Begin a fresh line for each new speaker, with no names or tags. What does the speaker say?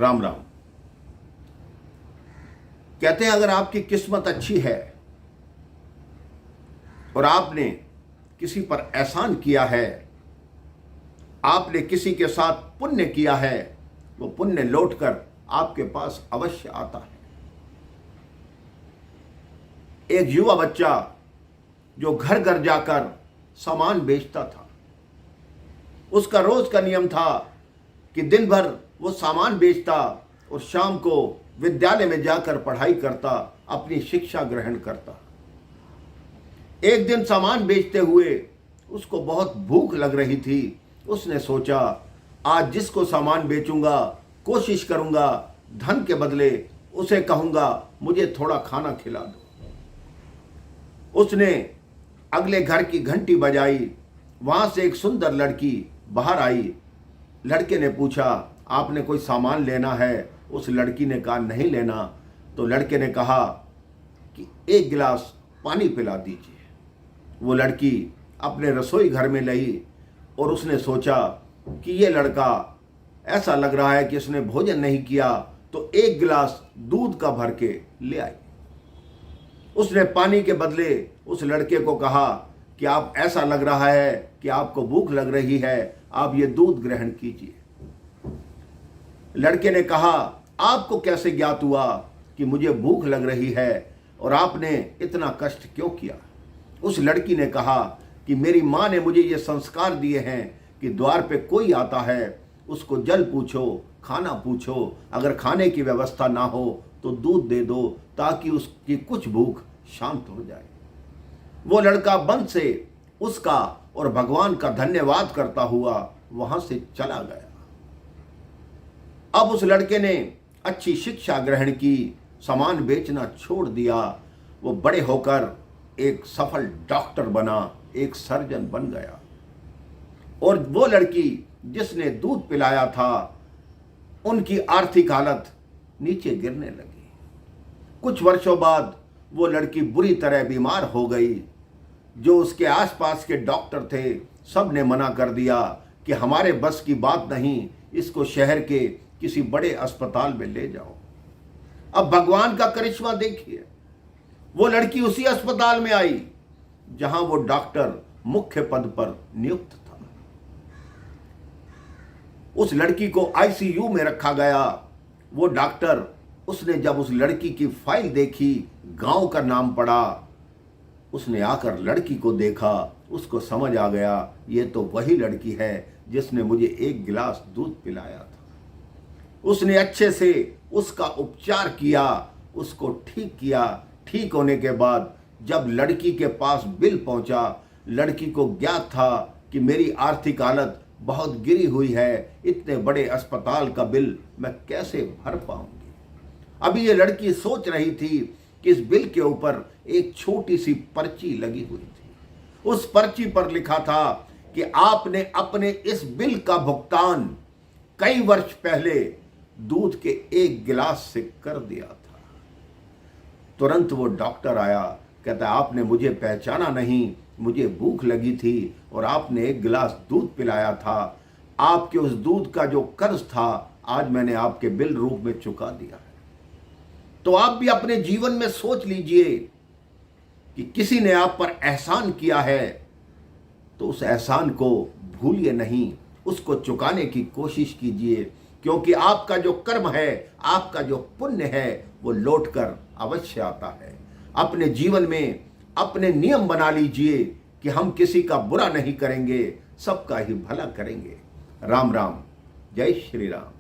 राम राम। कहते हैं अगर आपकी किस्मत अच्छी है और आपने किसी पर एहसान किया है, आपने किसी के साथ पुण्य किया है, वो पुण्य लौटकर आपके पास अवश्य आता है। एक युवा बच्चा जो घर घर जाकर सामान बेचता था, उसका रोज का नियम था कि दिन भर वो सामान बेचता और शाम को विद्यालय में जाकर पढ़ाई करता, अपनी शिक्षा ग्रहण करता। एक दिन सामान बेचते हुए उसको बहुत भूख लग रही थी। उसने सोचा आज जिसको सामान बेचूंगा, कोशिश करूंगा धन के बदले उसे कहूंगा मुझे थोड़ा खाना खिला दो। उसने अगले घर की घंटी बजाई। वहां से एक सुंदर लड़की बाहर आई। लड़के ने पूछा आपने कोई सामान लेना है? उस लड़की ने कहा नहीं लेना। तो लड़के ने कहा कि एक गिलास पानी पिला दीजिए। वो लड़की अपने रसोई घर में लाई और उसने सोचा कि ये लड़का ऐसा लग रहा है कि इसने भोजन नहीं किया, तो एक गिलास दूध का भर के ले आई। उसने पानी के बदले उस लड़के को कहा कि आप ऐसा लग रहा है कि आपको भूख लग रही है, आप ये दूध ग्रहण कीजिए। लड़के ने कहा आपको कैसे ज्ञात हुआ कि मुझे भूख लग रही है और आपने इतना कष्ट क्यों किया? उस लड़की ने कहा कि मेरी माँ ने मुझे ये संस्कार दिए हैं कि द्वार पे कोई आता है उसको जल पूछो, खाना पूछो, अगर खाने की व्यवस्था ना हो तो दूध दे दो ताकि उसकी कुछ भूख शांत हो जाए। वो लड़का बंद से उसका और भगवान का धन्यवाद करता हुआ वहां से चला गया। अब उस लड़के ने अच्छी शिक्षा ग्रहण की, सामान बेचना छोड़ दिया। वो बड़े होकर एक सफल डॉक्टर बना, एक सर्जन बन गया। और वो लड़की जिसने दूध पिलाया था, उनकी आर्थिक हालत नीचे गिरने लगी। कुछ वर्षों बाद वो लड़की बुरी तरह बीमार हो गई। जो उसके आसपास के डॉक्टर थे सब ने मना कर दिया कि हमारे बस की बात नहीं, इसको शहर के किसी बड़े अस्पताल में ले जाओ। अब भगवान का करिश्मा देखिए, वो लड़की उसी अस्पताल में आई जहां वो डॉक्टर मुख्य पद पर नियुक्त था। उस लड़की को आईसीयू में रखा गया। वो डॉक्टर, उसने जब उस लड़की की फाइल देखी, गांव का नाम पढ़ा, उसने आकर लड़की को देखा, उसको समझ आ गया ये तो वही लड़की है जिसने मुझे एक गिलास दूध पिलाया था। उसने अच्छे से उसका उपचार किया, उसको ठीक किया। ठीक होने के बाद जब लड़की के पास बिल पहुंचा, लड़की को ज्ञात था कि मेरी आर्थिक हालत बहुत गिरी हुई है, इतने बड़े अस्पताल का बिल मैं कैसे भर पाऊंगी। अभी ये लड़की सोच रही थी कि इस बिल के ऊपर एक छोटी सी पर्ची लगी हुई थी। उस पर्ची पर लिखा था कि आपने अपने इस बिल का भुगतान कई वर्ष पहले दूध के एक गिलास से कर दिया था। तुरंत वो डॉक्टर आया, कहता आपने मुझे पहचाना नहीं, मुझे भूख लगी थी और आपने एक गिलास दूध पिलाया था। आपके उस दूध का जो कर्ज था आज मैंने आपके बिल रूप में चुका दिया है। तो आप भी अपने जीवन में सोच लीजिए कि किसी ने आप पर एहसान किया है तो उस एहसान को भूलिए नहीं, उसको चुकाने की कोशिश कीजिए, क्योंकि आपका जो कर्म है, आपका जो पुण्य है, वो लौटकर अवश्य आता है। अपने जीवन में अपने नियम बना लीजिए कि हम किसी का बुरा नहीं करेंगे, सबका ही भला करेंगे। राम राम, जय श्री राम।